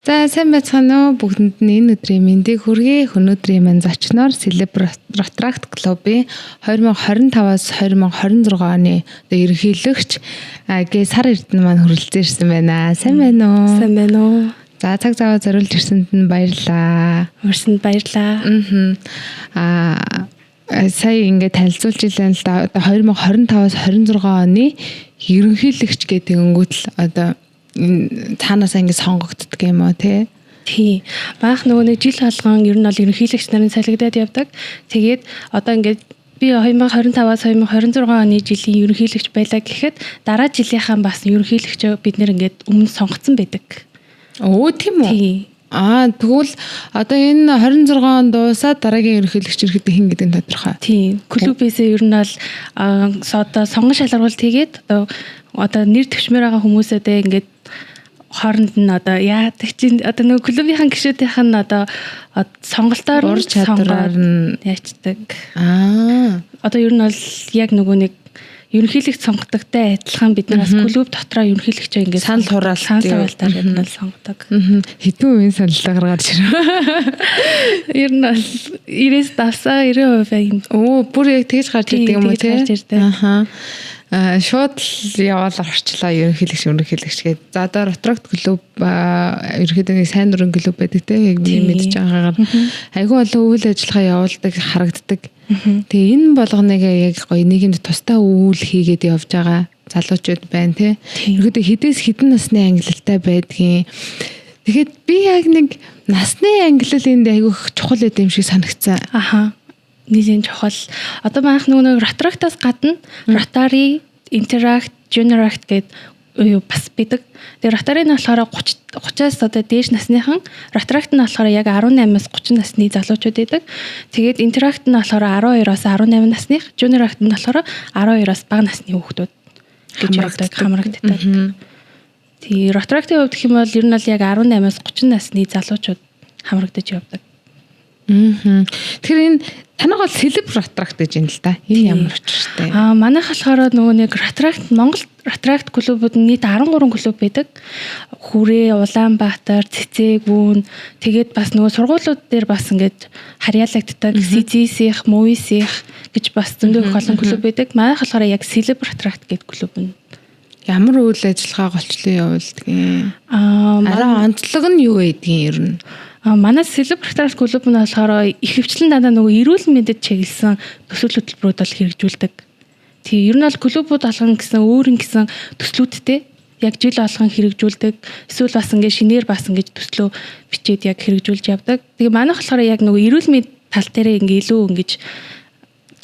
За сайн байцгаана уу бүгдэнд нь энэ өдрийн мэндийг хүргэе. Өнөөдрийн маань зочноор Celebrate клубын 2025-аас 2026 оны ерөнхийлөгч гээ сар эрдэнэ маань хүрэлцэн ирсэн байна. Сайн байна уу? Сайн байна уу? За цаг зав зориулж ирсэнд нь баярлалаа. Урьсанд баярлалаа. Сая ингээд танилцуулж илэн л да 2025-аас 26 оны ерөнхийлөгч гэдэг өнгөтл одоо цаанаас ингэ сонгогддог юм уу тий. Баах нөгөө нэг жил болгон ер нь бол ерөнхийлөгч нарын салгидаад явдаг. Тэгээд одоо ингээд би 2025-аас 2026 оны жилийн ерөнхийлөгч байлаа гэхэд дараа жилийнхаа бас ерөнхийлөгч бид нэр ингээд өмнө сонгогдсон байдаг. Оо тийм үү? Тэгвэл одоо энэ 26 онд дуусаад дараагийн ерөнхийлөгч ирэхэд хэн гэдэг нь тодорхой. Тийм. Клубээсээ ер нь бол одоо сонгон шалгаруулалт хийгээд одоо нэр төвчмөр байгаа хүмүүсээдээ ингээд хооронд нь одоо яадаг чинь одоо нөгөө клубийнхэн гишүүдийнх нь одоо сонголтоор ур чадвараар нь яачдаг. Одоо ер нь бол яг нөгөө нэг ерөнхийлөгч сонгодогтой адилхан бид нар бас клуб дотроо ерөнхийлөгчөө ингээд санал хураалтаар ер нь бол сонгодог. Хэдэн үеийн саналтай гаргаад ирв. Ер нь бол 90-с давсаа 90% байна. Оо бүр яг тэгж гарч ирдэг юм уу тий? Шууд яваал орчлоо ерөнхийлөгч гээд. За одоо Rotract клуб ерөнхийдөө сайн дурын клуб байдаг те яг мэдж байгаагаар айгүй олон үйл ажиллагаа явуулдаг харагддаг. Тэгээ энэ болгоныг яг гоё нийгэмд тусдаа үйл хийгээд явж байгаа залуучууд байна те. Ерөнхийдөө хідээс хідэн насны ангилалтай байдгийн. Тэгэхэд би яг нэг насны ангилал энд айгүй чухал байд юм шиг санагцсан. Нилийн чухал. Одоо манайх нөгөө Rotract-аас гадна Rotary, Interact, Generact гэдэг бас бидэг. Тэгээ Rotary нь болохоор 30-аас одоо дээш насныхан, Rotract нь болохоор яг 18-аас 30 насны залуучууд байдаг. Тэгээд Interact нь болохоор 12-аас 18 насных, Generact нь болохоор 12-аас бага насны хүүхдүүд гэж хамрагддаг. Тэгээ Rotract-ийн хувьд гэх юм бол ер нь бол яг 18-аас 30 насны залуучууд хамрагдаж явдаг. Тэгэхээр энэ танайг бол Celebrate гэж юм л да. Энэ ямар учиртай? Манайх болохоор нөгөө нэг Rotract Монгол Rotract клубүүд нь нийт 13 клуб байдаг. Хүрээ, Улаанбаатар, Цэцэгүүн тэгээд бас нөгөө сургуулиуд дээр бас ингээд харьяалагддаг CGS-ийнх, Movies-ийнх гэж бас зөндөө их олон клуб байдаг. Манайх болохоор яг Celebrate гэдэг клуб нь. Ямар үйл ажиллагаа голчлон явуулдаг? Араа онцлог нь юу байдгийг ер нь? Манай Celebrate клуб нь болохоор ихэвчлэн дандаа нөгөө эрүүл мэндэд чиглэсэн төсөл хөтөлбөрүүд бол хэрэгжүүлдэг. Тэгээ ер нь бол клубүүд болгон гэсэн өөр гэсэн төслүүдтэй яг жил болгон хэрэгжүүлдэг. Эсвэл бас ингээд шинээр бас ингээд төслөө бичээд яг хэрэгжүүлж явдаг. Тэгээ манайх болохоор яг нөгөө эрүүл мэнд тал дээр ингээд илүү ингэж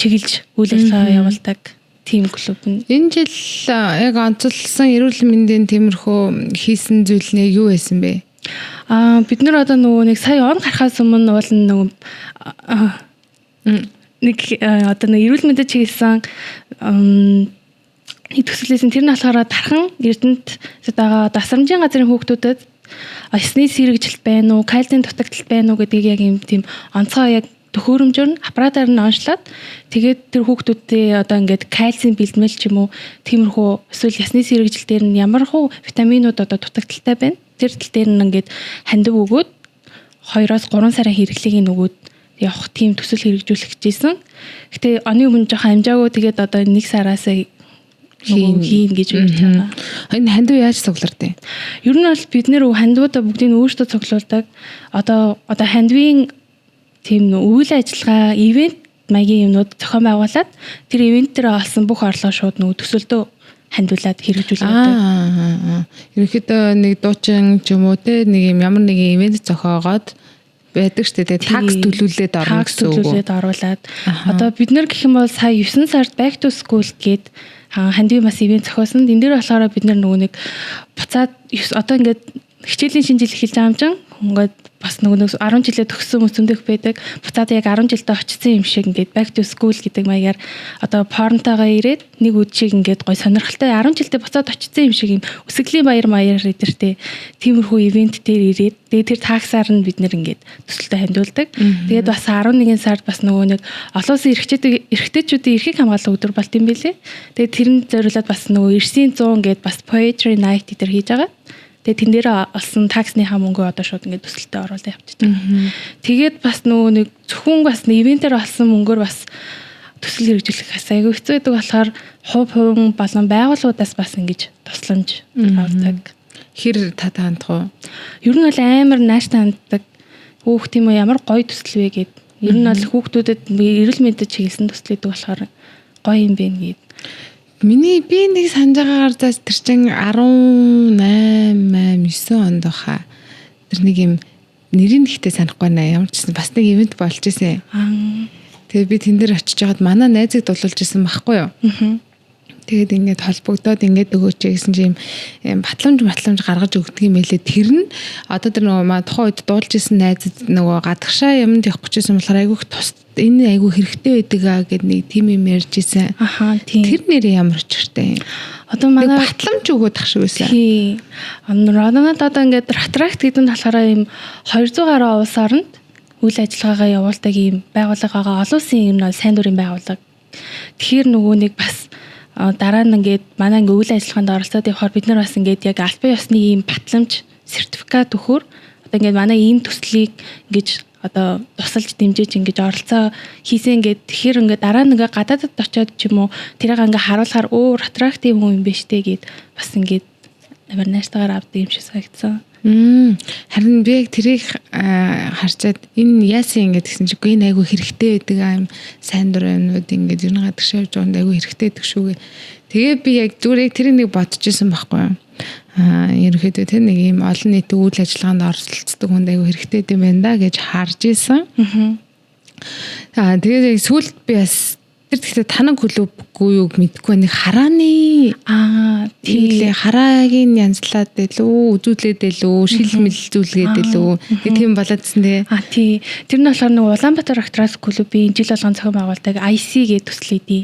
чиглэж үйл ажиллагаа явуулдаг тийм клуб нь. Энэ жил яг онцлсан эрүүл мэндийн тиймэрхүү хийсэн зүйл нь юу байсан бэ? Бид нар одоо нөгөө нэг сая он гарахаас өмнө бол нөгөө нэг одоо нэг эрүүл мэндэд чиглэсэн төсөлөөсөн тэр нь болохоор дархан Эрдэнэт байгаа дасрамжийн газрын хүүхдүүдэд эсний сэргэжилт байна уу, кальцийн дутагдaltaл байна уу гэдгийг яг юм тийм онцгой яг төхөөрөмжөөр нь аппаратаар нь онцлоод тэгээд тэр хүүхдүүдтэй одоо ингээд кальцийн бэлтгэл ч юм уу тиймэрхүү эсвэл ясны сэргэжилтээр нь ямар хуу витаминууд одоо дутагдaltaй байна. Тэр тал дээр нь ингээд хандив өгөөд 2-3 сарын хэрэглэгийг нөгөөд явах тийм төсөл хэрэгжүүлэх гэжсэн. Гэтэ оны өмнө жоохон амжаагүй тэгээд одоо 1 сараас хийн гэж бодож байгаа. Энэ хандив яаж цуглардیں۔ Ер нь бол бид нэр хандивуудаа бүгдийг өөрсдөө цуглуулдаг. Одоо хандивын тийм үйл ажиллагаа, ивент маягийн юмнууд зохион байгуулад тэр ивент дээр олсон бүх орлого шууд нөгөө төсөлдөө хандуулаад хэрэгжүүлдэг. Ерөнхийдөө нэг дуучин ч юм уу те нэг юм ямар нэгэн ивент зохиогоод байдаг шүү дээ. Такс төлүүлээд орно гэсэн үг. Төлүүлээд оруулаад одоо бид нар гэх юм бол сая 9 сард Back to School гээд хандив бас ивент зохиосон. Энд дээр болохоор бид нар нөгөө нэг буцаад одоо ингээд хичээлийн шинэ жил эхэлж байгаа юм чинь ингээд бас нөгөө 10 жилээ төгссөн хүмүүс зөндөх байдаг. Буцаад яг 10 жилдээ очсон юм шиг ингээд Back to School гэдэг маягаар одоо порнтойгоо ирээд нэг үдшиг ингээд гой сонирхолтой 10 жилдээ буцаад очсон юм шиг юм өсгөлийн баяр эдэртэй тиймэрхүү ивент дээр ирээд тэгээд тэр таксаар нь бид нэр ингээд төсөлтөд хандуулдаг. Тэгээд бас 11 сард бас нөгөө нэг олон улсын эрхтэйчүүдийн эрхийг хамгаалах өдөр болт юм билээ. Тэгээд тэрэн зориулаад бас нөгөө 900 гээд бас Poetry Night дээр хийж байгаа. Тэгээ тэн дээр олсон таксныхаа мөнгөө одоо шууд ингээд төсөлтөд оруулаад явчихдаг. Тэгээд бас нөгөө нэг зөвхөн бас ивентээр олсон мөнгөөр бас төсөл хэрэгжүүлэх айгүй хэцүү байдаг болохоор хувь болон байгууллагуудаас бас ингэж тусламж авдаг. Хэр та таандах уу? Ер нь бол амар нааш таанддаг. Хөөх тийм үү ямар гоё төсөл вэ гэд. Ер нь бол хүүхдүүдэд эрүүл мэндэд чиглэсэн төсөл гэдэг болохоор гоё юм бэ гэд. Би нэг санаж байгаагаар за тэр чин 18 9 онд баха. Тэр нэг юм нэрийг ихтэй санахгүй наа. Ямар ч гэсэн бас нэг ивент болж исэн. Тэгээ би тэн дээр очиж жагаад манай найзыг дуулуулж исэн байхгүй юу? Тэгээд ингээд холбогдоод ингээд өгөөч гэсэн чи юм батламж гаргаж өгдөг юм хэлээ. Тэр нь одоо тэр нөгөө тухайн үед дуулж исэн найзад нөгөө гадагшаа юмд явах гэжсэн болохоор айгүйх тус энэ айгүй хэрэгтэй байдаг гэд нэг тим юм ярьж исэн. Тийм. Тэр нэр ямар учиртай юм? Одоо манай батламж өгөөд ах шиг байсан. Тийм. Рононод одоо ингээд Rattract гэдэг нь болохоор юм 200 гаруй улс оронд үйл ажиллагаагаа явуулдаг юм байгууллага олон улсын юм сайн дурын байгууллага. Тэгэхээр нөгөө нэг бас дараа нь ингээд манай ингээд үйл ажиллагаанд оролцоод явахаар бид нар бас ингээд яг албан ёсны ийм батламж сертификат өгөхөр одоо ингээд манай ийм төслийг ингэж одоо тусалж дэмжиж ингэж оролцоо хийсэн ингээд тэгэхээр ингээд дараа нь ингээд гадаадд очиод ч юм уу тэрийг ингээд харуулахаар Rattract-ийн хүн юм биш үү гэд бас ингээд амар найртайгаар авдаг юм шиг санагдсан. Харин би яг тэрийг харчаад энэ яасан ингэ гэсэн чигүй энэ айгүй хэрэгтэй байдаг юм сайн дурынууд ингэ ер нь гадагшаа явж байгаа айгүй хэрэгтэй байдаг шүүгээ. Тэгээ би яг зүгээр тэрийг нэг бодож исэн байхгүй юу. Ерөнхийдөө тэр нэг юм олон нийтийн үйл ажиллагаанд оролцдог хүнд айгүй хэрэгтэй юм байна да гэж харж исэн. Тэгээд сүүлд би бас тэр гэхдээ танаг клубгүй юу мэдгүй нэг харааны тийм хараагийн янзлаад байлуу үзүүлээд байлуу шилмэл зүйлгээд байлуу тийм болоодсэн дээ. Тий. Тэр нь болохоор нэг Улаанбаатар Rattract клубын жил болгон зохион байгуулдаг IC гэдэг төслүүдий.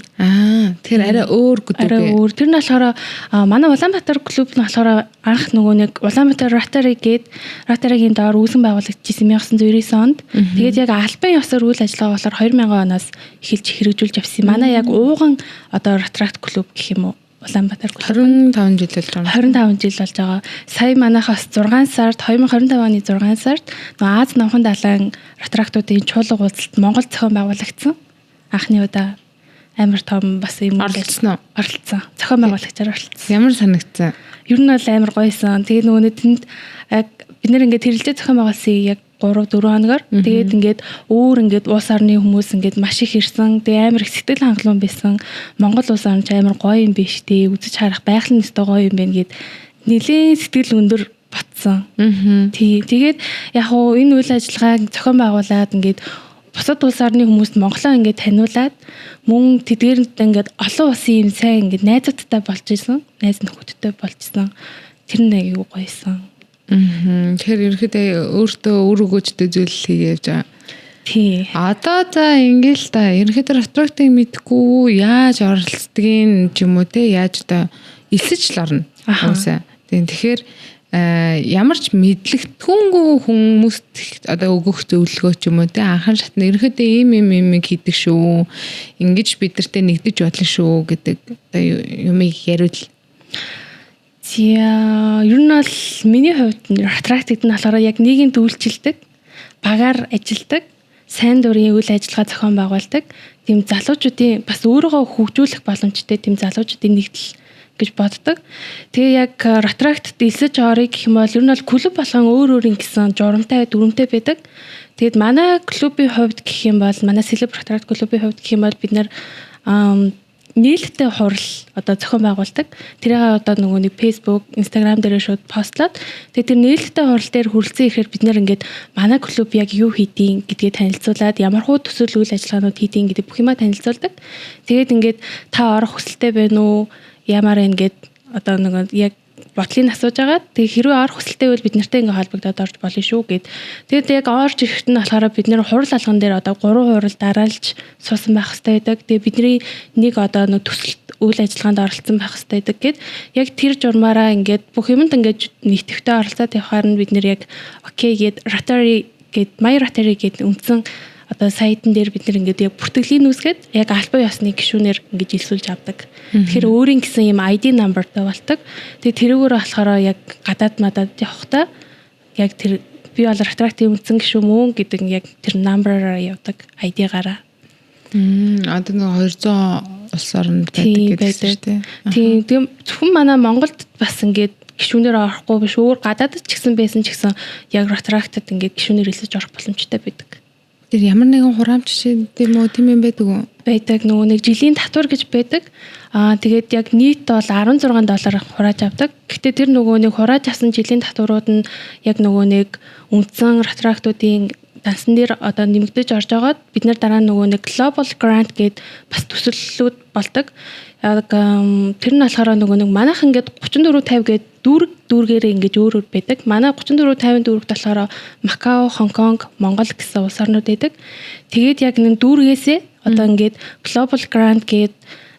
Тэр арай өөр гэдэг. Арай өөр. Тэр нь болохоор манай Улаанбаатар клуб нь болохоор анх нөгөө нэг Улаанбаатар Rattract-ийн доор үүсгэн байгуулагдчихсан 1999 онд. Тэгээд яг албан ёсоор үйл ажиллагаа болохоор 2000 оноос эхэлж хэрэгжүүлж явсан. Манай яг ууган одоо Rattract клуб гэх юм уу Улаанбаатар клуб 25 жил болж байгаа. 25 жил болж байгаа. Сая манайхаас 6 сард 2025 оны 6 сард нөгөө Аз намхан далайн Rattract-уудын чуулга уулзалт Монгол зохион байгуулагдсан. Анхны удаа амар том бас юм оролцсон. Зохион байгуулагчаар оролцсон. Ямар санагдсан? Ер нь бол амар гоёсэн. Тэгээ нөгөө тэнд бид нэр ингээд тэрэлдээ зохион байгуулсан яг 3-4 хоногор тэгээд ингээд өөр ингээд уус орны хүмүүс ингээд маш их ирсэн. Тэгээ амар их сэтгэл хангалуун байсан. Монгол улс орн ч амар гоё юм биш тий. Үзэж харах байгалийн өстой гоё юм байна гэд нэлээд сэтгэл өндөр батсан. Тий. Тэгээд яг хуу энэ үйл ажиллагааг зохион байгуулад ингээд бусад улс орны хүмүүст Монголоо ингээд таниулаад мөн тэдгээрд ингээд олон улсын юм сайн ингээд найзуудтай болж исэн. Найз нөхөдтэй болж исэн. Тэр нэг аюу гоёсэн. Тэгэхээр ерөөхдөө өөртөө үр өгөөжтэй зүйл хийж байгаа. Тий. Одоо за ингээл та ерөөхдөө Rattract-ыг мэдгүй яаж оролцдгийг ч юм уу те яаж одоо элсэж л орно. Тэгэхээр ямар ч мэдлэгтгүнгүй хүмүүст одоо өгөх зөвлөгөө ч юм уу те анхан шатны ерөөхдөө ийм хийдэг шүү. Ингэж бид нартэй нэгдэж болно шүү гэдэг одоо юмыг яриул. Ер нь бол миний хувьд Rattract гэдэг нь болохоор яг нийгэмд үйлчилдэг, багаар ажилдаг, сайн дурын үйл ажиллагаа зохион байгуулдаг, тийм залуучуудын бас өөрийгөө хөгжүүлэх боломжтой тийм залуучуудын нэгдэл гэж боддог. Тэгээ яг Rattract дэлсэж орё гэх юм бол ер нь бол клуб болгон өөр ингэсэн журамтай, дүрмтэй байдаг. Тэгэд манай клубын хувьд гэх юм бол манай Celeb Rattract клубын хувьд гэх юм бол бид нар нээлттэй хурал одоо зохион байгуулдаг. Тэрийг одоо нөгөө нэг Facebook, Instagram дээр шууд постлоод тэгээд тэр нээлттэй хурал дээр хүрэлцэн ихээр бид нэр ингээд манай клуб яг юу хийдیں гэдгийг танилцуулаад ямар хуу төсөл үйл ажиллагаанууд хийдیں гэдэг бүх юмаа танилцуулдаг. Тэгээд ингээд та орох хүсэлтэй байна уу? Ямар ингээд одоо нөгөө яг бодлыг асууж агаад тэгээ хэрвээ орох хүсэлтэй бол бид нартай ингээ холбогдоод орж болно шүү гэд. Тэгээд яг орж ирэхэд нь болохоор бид нэр хурал алган дээр одоо 3 хурал дараалж суусан байх хэрэгтэй байдаг. Тэгээ бидний нэг одоо нэг төсөлт үйл ажиллагаанд оролцсон байх хэрэгтэй байдаг гэд. Яг тэр журмаараа ингээд бүх юмд ингээд нийтвэхтэй оролцоод явахаар нь бид нэр яг окей гэд My Rattract гэд үндсэн одоо сайтн дээр бид нар ингээд яг бүртгэлийн үүсгээд яг албан ёсны гишүүнээр ингэж илсүүлж авдаг. Тэгэхээр өөрийн гэсэн юм ID numberтай болдог. Тэгээ тэрүүгээр болохоор яг гадаад мадад явахдаа яг тэр би бол Retract-ийн үндсэн гишүүн мөн гэдэг яг тэр number-аар явдаг ID-гаараа. Одоо нэг 200 улс орнд байдаг гэдэг шүү дээ. Тийм зөвхөн манай Монголд бас ингээд гишүүнээр орохгүй биш өөр гадаадд ч гэсэн байсан ч гэсэн яг Retract-д ингээд гишүүнээр хэлж орох боломжтой байдаг. Тэр ямар нэгэн хураамж тийм юм байдаг уу? Байдаг нөгөө нэг жилийн татвар гэж байдаг. Тэгээд яг нийт бол $16 хурааж авдаг. Гэхдээ тэр нөгөө нэг хурааж авсан жилийн татварууд нь яг нөгөө нэг үндсэн Retract-уудын дансан дээр одоо нэмэгдэж орж байгаад бид нар дараа нөгөө нэг Global Grant гээд бас төсөллүүд болдог. Яг тэр нь болохоор нөгөө нэг манайх ингээд 3450 гээд дүүргээрээ ингээд өөр байдаг. Манай 3450 дүүрэгт болохоор Макао, Хонконг, Монгол гэсэн улс орнууд байдаг. Тэгээд яг нэг дүүргээсээ одоо ингээд Global Grant гээд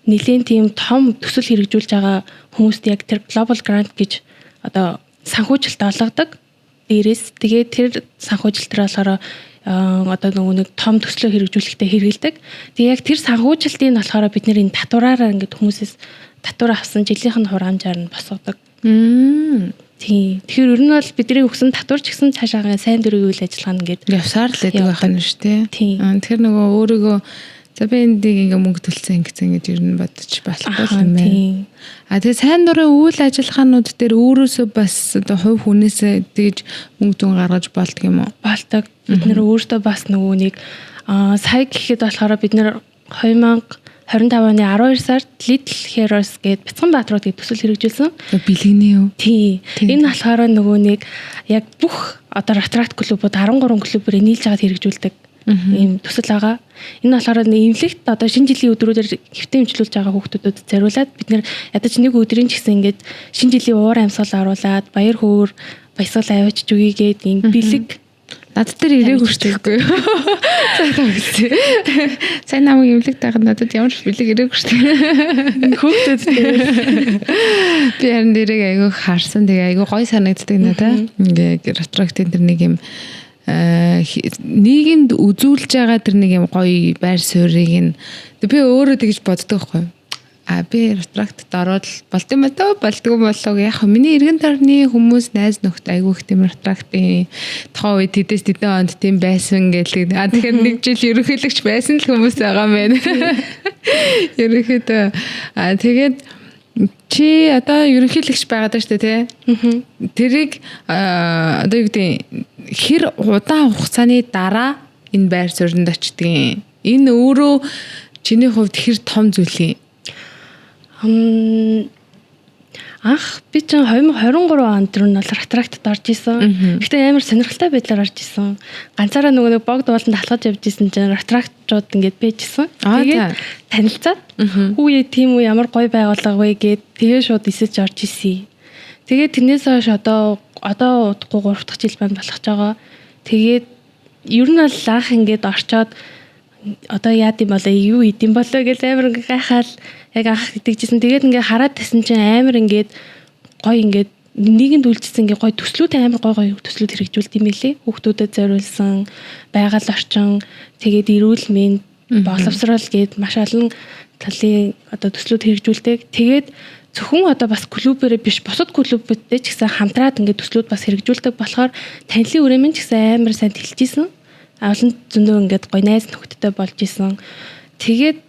нэлийн тийм том төсөл хэрэгжүүлж байгаа хүмүүст яг тэр Global Grant гэж одоо санхүүжилт олгодог. Дээрээс тэгээд тэр санхүүжилтээр болохоор одоо нөгөө нэг том төслөө хэрэгжүүлэхдээ хэрэгэлдэг. Тэгээ яг тэр санхүүжилтийн болохоор бид нэр энэ татвараараа ингээд хүмүүсээс татвар авсан жилийнх нь хураамжаар нь босгодог. Тийм. Тэгэхээр ер нь бол бидний өгсөн татвар ч гэсэн цаашаа сайн дөрвийн үйл ажиллагаа ингээд явсаар л байдаг байх нь шүү дээ. Тийм. Тэгэхээр нөгөө өөрийгөө за би энд ингээ мөнгө төлсөн гэж ер нь бодож болохгүй юм байна. Тэгээ сайн дурын үйл ажиллагаанууд дээр өөрөөсөө бас одоо хувь хүнээсээ тэгж мөнгө зүүн гаргаж болдго юм уу? Болдог. Бид нэр өөртөө бас нөгөө нэг сая гэхэд болохоор бид нэр 2025 оны 12 сард Little Heroes гээд Бяцхан-Баатрууд гээд төсөл хэрэгжүүлсэн. Бэлгэнэ юу? Тийм. Энэ болохоор нөгөө нэг яг бүх одоо Retract клубүүд 13 клубээр нийлж аваад хэрэгжүүлдэг. Ийм төсөл байгаа. Энэ болохоор эмнэлэгт одоо шинэ жилийн өдрүүдээр хэвтэ эмчлүүлж байгаа хүүхдүүдэд зориулаад бид нэр ядаж нэг өдрийн ч гэсэн ингээд шинэ жилийн уур амьсгал оруулаад баяр хөөр баясгал аваач зүгээд ийм бэлэг над дээр ирээгүй штийхгүй. Сайн намайг эмнэлэгт байхад надад ямар ч бэлэг ирээгүй штий. Хүүхдүүд дээр би харин дээрээ айгүй харсан. Тэгээ айгүй гой санагддаг надаа. Ингээ Retract-ийн тэр нэг юм нийгэмд үзүүлж байгаа тэр нэг юм гоё байр суурийг нь би өөрөө тэгж боддог байхгүй. Би Retract-д ороод болдсон ба таа болдгоо болов яг миний эргэн тойрны хүмүүс найз нөхд айгүй их тийм Retract-ийн тухайн үед тэдэс тэдэн онд тийм байсан гэдэг. Тэгэхээр нэг жил ерөнхийлөгч байсан л хүмүүс байгаа юм байна. Ерөнхийдөө тэгээд чи одоо ерөнхийлөгч байгаад байна шүү дээ тий. Тэрийг одоо юу гэдэг хэр удаан хугацааны дараа энэ байр суурьнд очдөг. Энэ өөрөө чиний хувьд хэр том зүйл юм? Анх би чинь 2023 онд тэр нь бол Retract-д орж исэн. Гэхдээ амар сонирхолтой байдлаар орж исэн. Ганцаараа нөгөө нэг богд ууланд алхаж явж исэн чинь Retract-чууд ингээд байжсэн. Тэгээд танилцаад хүүе тийм үү ямар гоё байгууллага вэ гэд тэгээ шууд эсэж орж исэн. Тэгээд тэрнээс хойш одоо удахгүй 3 дахь жил байна болох ч байгаа. Тэгээд ер нь бол анх ингээд орчоод одоо яад юм болоо юу идэм болоо гэж амар ингээ гайхаал яг анх итгэжсэн. Тэгээд ингээ хараад тасан чинь амар ингээд гоё ингээд нийгэмд үйлчсэн ингээ гоё төслүүд амар гоё төслүүд хэрэгжүүлдэг юм лээ. Хүүхдүүдэд зориулсан байгаль орчин тэгээд эрүүл мэнд боловсрол гээд маш олон талын одоо төслүүд хэрэгжүүлдэг. Тэгээд зөвхөн одоо бас клубээрээ биш бусад клубүүдтэй ч гэсэн хамтраад ингээ төслүүд бас хэрэгжүүлдэг болохоор танилын үрэмэн ч гэсэн амар сайн тэлжсэн. Олон зөндөө ингээд гоё найз нөхдөдтэй болж исэн. Тэгээд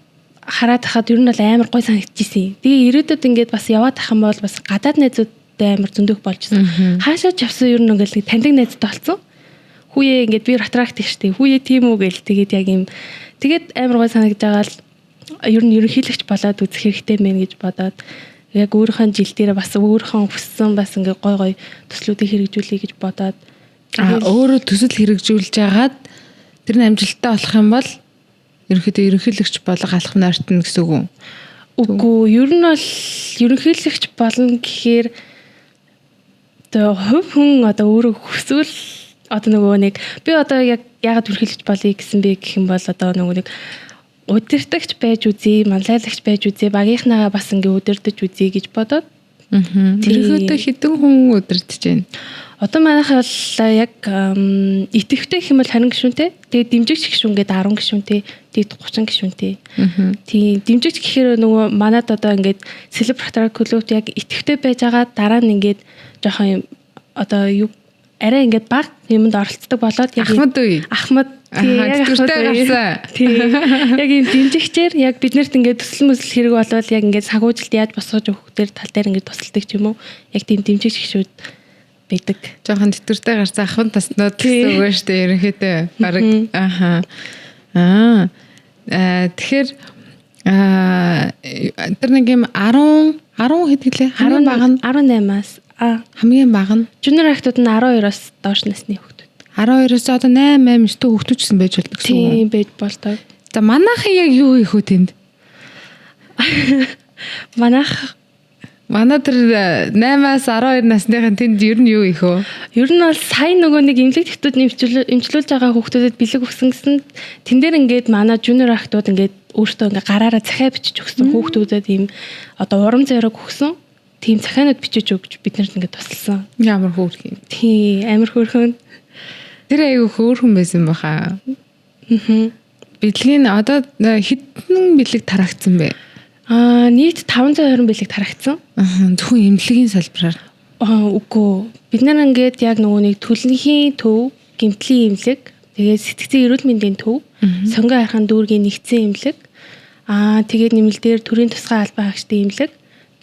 хараад хахад ер нь бол амар гоё санагдчихсэн. Тэгээ ирээдүйд ингээд бас яваад ах юм бол бас гадаад найзуудтай амар зөндөх болж исэн. Хаашаа ч явсан ер нь ингээд таньдаг найзтай болсон. Хүүе ингээд би Retract штэ. Хүүе тийм үү гэл тэгээд яг юм. Тэгээд амар гоё санагдж байгаа л ер нь ерөнхийлөгч болоод үзэх хэрэгтэй мэн гэж бодоод яг өөрийнхөө жил дээр бас өөрийнхөө хүссэн бас ингээд гоё төслүүдийг хэрэгжүүлэе гэж бодоод өөрөө төсөл хэрэгжүүлж агаад тэр нь амжилттай болох юм бол ерөнхийдөө ерөнхийлөгч болох алах нь артна гэсэн үг үү? Үгүй, ер нь бол ерөнхийлөгч болно гэхээр одоо хувь хүн одоо өөрөө хүсвэл одоо нөгөө нэг би одоо яг яагаад ерөнхийлөгч болъё гэсэн бэ гэх юм бол одоо нөгөө нэг удирдагч байж үзье, манлайлагч байж үзье, багийнхнаагаа бас ингээ удирдах үзье гэж бодоод Ерөнхийдөө хэдэн хүн удирдах байна? Одоо манайх бол яг итэвхтэй гэх юм бол 20 гишүүнтэй. Тэгээд дэмжигч гишүүн гээд 10 гишүүнтэй. Тэгээд 30 гишүүнтэй. Тийм дэмжигч гэхээр нөгөө манад одоо ингээд celebratory клубт яг итэвхтэй байж байгаа дараа нь ингээд жоохон одоо юу арай ингээд баг юмд оролцдог болоод яг Ахмад яг ийм дэмжигчээр яг биднэрт ингээд төсөл мөсөл хэрэг болвол яг ингээд сагуужилт яаж босгож өгөх дээр тал дээр ингээд тусалдаг ч юм уу. Яг тийм дэмжигч гишүүд байдаг. Жохон тэтгэвртэй гарсан ахын таснууд гэсэн үг байна шүү дээ. Ерөнхийдөө баг тэгэхээр тэр нэг юм 10 хэд гэлээ? Хамгийн бага нь 18-аас хамгийн бага нь жуниор ахтууд нь 12-оос доош насны хүүхдүүд. 12-оос одоо 8 9 дэх хүүхдүүд ч гэсэн байж болдог гэсэн үг. Тийм байж болдог. За манайхан яг юу хийх вэ тэнд? Манай тэр 8-аас 12 насныхан тэнд ер нь юу их вэ? Ер нь бол сайн нөгөө нэг эмнэлэг төвтүүд эмчлүүлж байгаа хүүхдүүдэд бэлэг өгсөн гэсэн тэн дээр ингээд манай жуниор ахтууд ингээд өөртөө ингээд гараараа захиа бичиж өгсөн хүүхдүүдэд ийм одоо урам зориг өгсөн тийм захианууд бичиж өгч биднэрт ингээд тусалсан. Ямар хөөрх юм. Тийм амар хөөрхөн. Тэр аягүй хөөрхөн байсан баха. Бэлгийн одоо хэдэн бэлэг тарагдсан бэ? Нийт 520 бэлэг тарагдсан. Зөвхөн эмнэлгийн салбараар. Үгүй. Бид нар ингээд яг нөгөө нэг төлнөхийн төв, гэмтлийн эмнэлэг, тэгээд сэтгцэн эрүүл мэндийн төв, сонгон хайрхан дүүргийн нэгдсэн эмнэлэг, тэгээд нэмэлт дээр төрийн тусгай албан хаагчдын эмнэлэг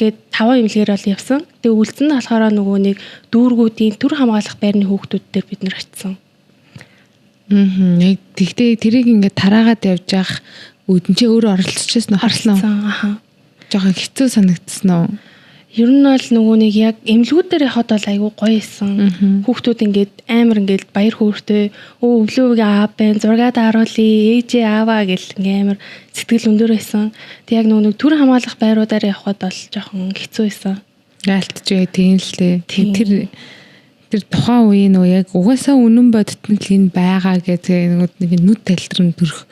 гээд 5 эмнэлгээр бол явсан. Тэгээд үлдсэн нь болохоор нөгөө нэг дүүргүүдийн төр хамгаалах байрны хүүхдүүд дээр бид нар очсон. Яг тэгтээ тэрийг ингээд тараагаад явж явах үүдэн чи өөрөө оролцчихсан уу? Харсан. Жохон хэцүү санагдсан уу? Ер нь бол нөгөө нэг яг эмнэлгүүдээр явахад бол айгүй гоё исэн. Хүүхдүүд ингээд амар ингээд баяр хөөртэй өглөөгийн аав байн зургаад харуулъя, ээжээ ааваа гэл ингээд амар сэтгэл өндөр байсан. Тэг яг нөгөө нэг төр хамгаалах байруудаар явахад бол жохон хэцүү исэн. Яалтж яа тийм л дээ. Тэр тухайн үеийн нөгөө яг угаасаа үнэн бодит нь энэ байгаа гэдэг нэг нүд тайлтрын төрх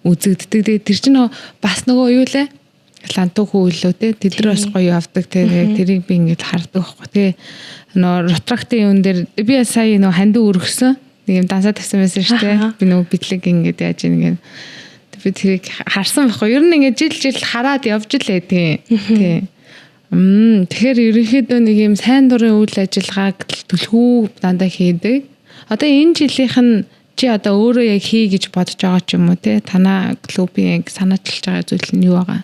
үзэгддэг. Тэр чинь бас нөгөө юу лээ? Лантуух үйлөө те тэд нар бас гоё явдаг те тэрийг би ингээд хардаг байхгүй те нөгөө ротрактын юун дээр би сая нөгөө хандив өргөсөн нэг юм дансаа тавьсан байсан шүү дээ би нөгөө битлэг ингээд яаж ингэ би тэрийг харсан байхгүй ер нь ингээд жил хараад явж лээ тий тэгэхээр ерөнхийдөө нэг юм сайн дурын үйл ажиллагааг түлхүү дандаа хийдэг одоо энэ жилийнх нь чи одоо өөрөө яг хий гэж бодож байгаа ч юм уу те танаа клубын яг санаачилж байгаа зүйл нь юу байгаа?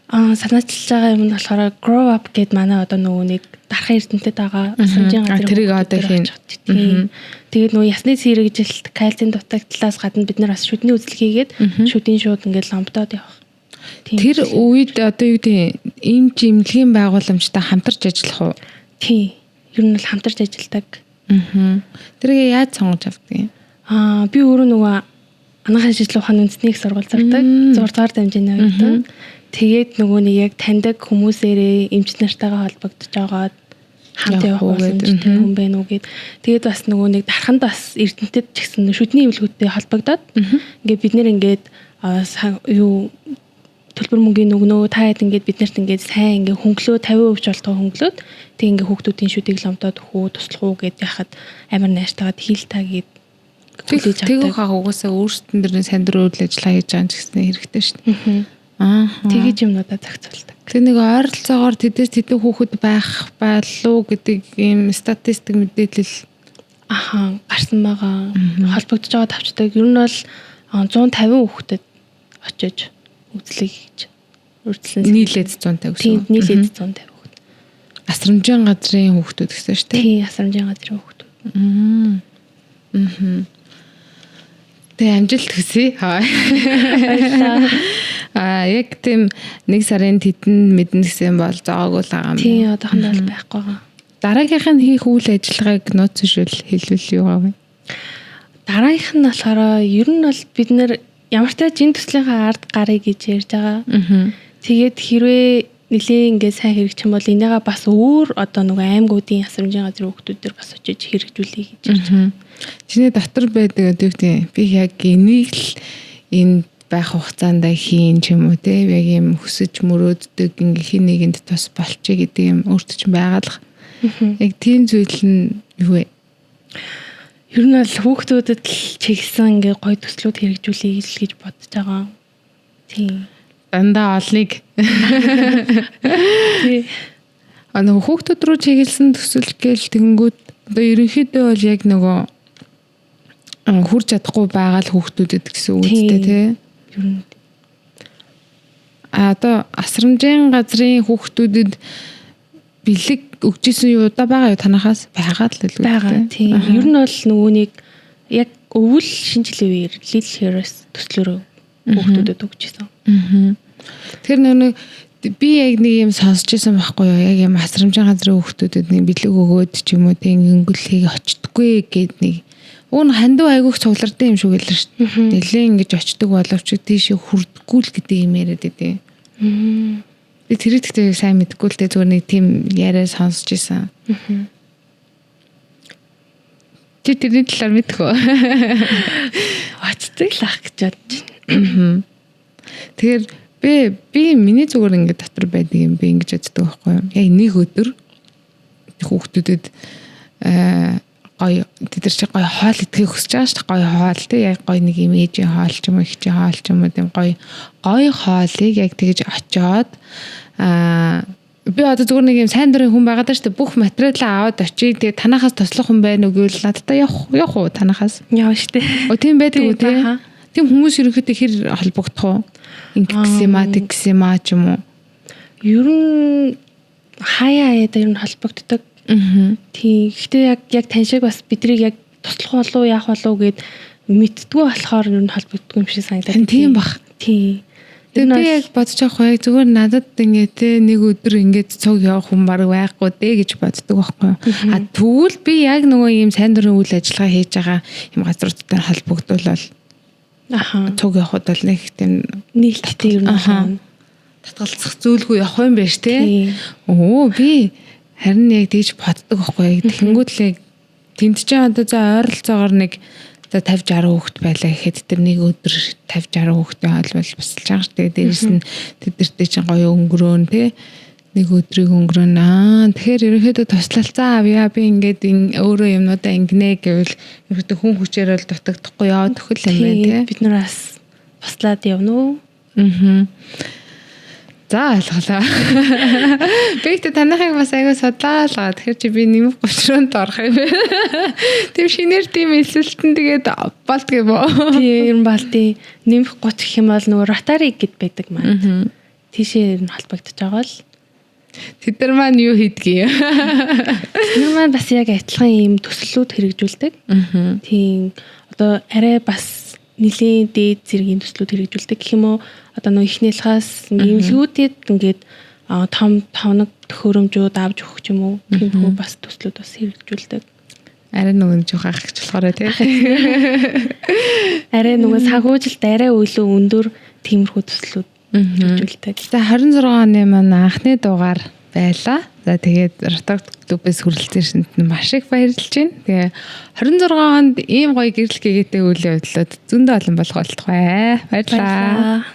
Санаачилж байгаа юм нь болохоор grow up гэд манай одоо нөгөө нэг дархан эрдэнэтэд байгаа асамжийн газрын тэрийг одоо хийн. Тэгээд нөгөө ясны сэргэжилт кальцийн дутагдлаас гадна бид нар бас шүдний үзэл хийгээд шүдийн шууд ингээд ломбдоод явах. Тэр үед одоо юу гэдэг ийм жимлэгийн байгууламжтай хамтарч ажиллах уу? Тийм. Ер нь бол хамтарч ажилладаг. Тэрийг яаж сонгож авдаг юм? Би өөрөө нөгөө анагаах ажил ухааны үндэсний их сургууль зардаг. 6 дугаар дамжааны үед. Тэгээд нөгөө нэг яг таньдаг хүмүүсээрээ эмч нартайгаа холбогдож агаад хамт явах боломжтой хүн байна уу гэд. Тэгээд бас нөгөө нэг дарханд бас эрдэнэтэд ч гэсэн шүдний эмнэлгүүдтэй холбогдоод ингээд бид нэр ингээд юу төлбөр мөнгөний өгнөө та хэд ингээд биднэрт ингээд сайн ингээд хөнгөлөө 50% болтгоо хөнгөлөөд тэг ингээд хүүхдүүдийн шүдийг ломдоод өгөх туслах уу гэд яхад амар найртайгаад хийл та гэд тэгэх хаа угаасаа өөрсдөн дэрний сайн дурын үйл ажиллагаа хийж байгаа ч гэсэн хэрэгтэй шүү дээ. Тэгэж юмнуудаа зохицуулдаг. Тэг нэг ойролцоогоор тэдэн хүүхэд байх байлуу гэдэг ийм статистик мэдээлэл гарсан байгаа. Холбогдож байгаа тавчдаг. Ер нь бол 150 хүүхдэд очиж үзлэг хийж үрдэлсэн. Нийлээд 150 гэсэн. Тийм, нийлээд 150 хүүхэд. Асрамжийн газрын хүүхдүүд гэсэн шүү дээ. Тийм, асрамжийн газрын хүүхдүүд. Тэг амжилт хүсье. Яг тийм 1 сарын тэдэн мэднэ гэсэн бол зооггүй л байгаа юм. Тийм, одоохондоо бол байхгүй байгаа. Дараагийнх нь хийх үйл ажиллагааг нууцшил хэлвэл юу вэ? Дараагийнх нь болохоор ер нь бол бид нэр ямар ч жин төслийнхаа ард гарыг гэж ярьж байгаа. Тэгээд хэрвээ нэлээ ингээд сайн хэрэгжих юм бол энийгээ бас өөр одоо нөгөө аймагуудын асрамжийн газрын хүүхдүүд төр бас очиж хэрэгжүүлэе гэж ярьж байгаа. Чиний дотор байдаг одоо юу гэдэг би яг энийг л энэ байх хугацаанд хийн ч юм уу те яг юм хүсэж мөрөөддөг ингээ хин нэгэнд тус болчих гэдэг юм өөртөө ч байгаалах. Яг тийм зүйл нь юу вэ? Ер нь бол хүүхдүүдэд л чиглэсэн ингээ гоё төслүүд хэрэгжүүлэе гэж бодож байгаа. Тийм. Дандаа олныг. Тий. Нөгөө хүүхдүүд рүү чиглэсэн төсөл гээл тэгэнгүүт одоо ерөнхийдөө бол яг нөгөө хүрч чадахгүй байгаа л хүүхдүүдэд гэсэн үг үстэй тий. Ер нь одоо асрамжийн газрын хүүхдүүдэд бэлэг өгчээсэн юу удаа байгаа юу танахаас байгаа л л байгаа. Тийм. Ер нь бол нөгөөнийг яг өвөл шинжилгээ үеэр Little Heroes төслөөрөө хүүхдүүдэд өгчээсэн. Тэр нэг би яг нэг юм сонсч байсан байхгүй юу? Яг юм асрамжийн газрын хүүхдүүдэд нэг бэлэг өгөөд ч юм уу тийм өнгөлхийг очтдгүй гэд нэг уун хандив айгуух цуглардсан юм шиг байлаа шүү дээ. Нэлээ ингэж очдөг боловч тийш хүрдэггүй л гэдэг юм яриад байдیں۔ Би тэр ихтэй сайн мэдгүй л дээ зүгээр нэг тийм яриа сонсч байсан. Чи тэрний талаар мэдэх үү? Очдөг л ах гэж бодож байна. Тэгэхээр би миний зүгээр ингээд дотор байдаг юм би ингэж боддог байхгүй юу? Яг нэг өдөр хүүхдүүдэд гоё тэд нар чи гоё хоол идэхийг хүсэж байгаа шүү дээ. Гоё хоол тий яг гоё нэг юм ээжийн хоол ч юм уу ихчийн хоол ч юм уу тийм гоё хоолыг яг тэгж очиод би одоо зүгээр нэг юм сайн дурын хүн байгаад байна шүү дээ. Бүх материалаа аваад очие тэгээ танахаас тослох хүн байна уу гэвэл надтай явах уу танахаас? Яа шүү дээ. Тийм байдаг үү тий? Тийм хүмүүс ерөнхийдөө хэр холбогдох уу? Ингэсэмаа ч юм уу. Ер нь хаяа ер нь холбогддог. Тийм. Гэхдээ яг тань шиг бас бидрийг яг туслах болов яах болов гэд мэдтгүү болохоор ер нь холбогддог юм шиг санагдаад. Тийм бах. Тийм. Тэгээ би яг бодож байгаа яг зүгээр надад ингээ те нэг өдөр ингээд цуг явах хүн баг байхгүй дээ гэж боддог байхгүй. Тэгвэл би яг нөгөө ийм сайн дурын үйл ажиллагаа хийж байгаа юм газруудтай холбогдуулаад цуг явахд бол нэг тийм нийлттэй ер нь татгалзах зүйлгүй явах юм байна ш те. Би харин яг тийж боддог байхгүй. Тэгэнгүүт л тэнд ч одоо за ойролцоогоор нэг за 50-60 хүүхэд байлаа гэхэд тэр нэг өдөр 50-60 хүүхэдтэй хоолбол басалж байгаа ш. Тэгээ дээрэс нь тэдэртэй чинь гоё өнгөрөөн те нэг өдрийг өнгөрөөн. Тэгэхээр ерөнхийдөө туслалцаа авъя би ингээд өөрөө юмнуудаа ингэнэ гэвэл ерөнхийдөө хүн хүчээр бол дутагдахгүй яваад төхөл юм байна те. Бид нараас туслаад явна уу? За ойлголоо. Би ихтэй танахыг бас аягүй судлаалгаа. Тэгэхээр чи би нэмэх гочроонд орох юм бэ. Тэм шинээр тийм элсэлтэн тэгээд болдгоо боо. Тийм балти нэмэх гоч гэх юм бол нөгөө ротари гэд байдаг маань. Тийшээ ер нь холбогдож байгаа л. Тэд нар маань юу хийдгийг. Тэр маань бас яг адилхан ийм төслүүд хэрэгжүүлдэг. Тийм одоо арай бас нэлийн дээд зэргийн төслүүд хэрэгжүүлдэг гэх юм уу? Одоо нөө ихнийхээс имлгүүдэд ингээд том тоног төхөөрөмжүүд авч өгөх ч юм уу? Тиймэрхүү бас төслүүд бас хэрэгжүүлдэг. Арай нөгөө жоох ах гэж болохоор тий. Арай нөгөө сагуужилт арай өөлөө өндөр тиймэрхүү төслүүд хэрэгжүүлдэг. За 26 оны маань анхны дугаар байлаа. За тэгээд Роток клубээс хүрэлцээсэнд маш их баярлж байна. Тэгээ 26 онд ийм гоё гэрэл гэгээтэй үйл явдлууд зөндөө олон болох болтугай. Баярлалаа.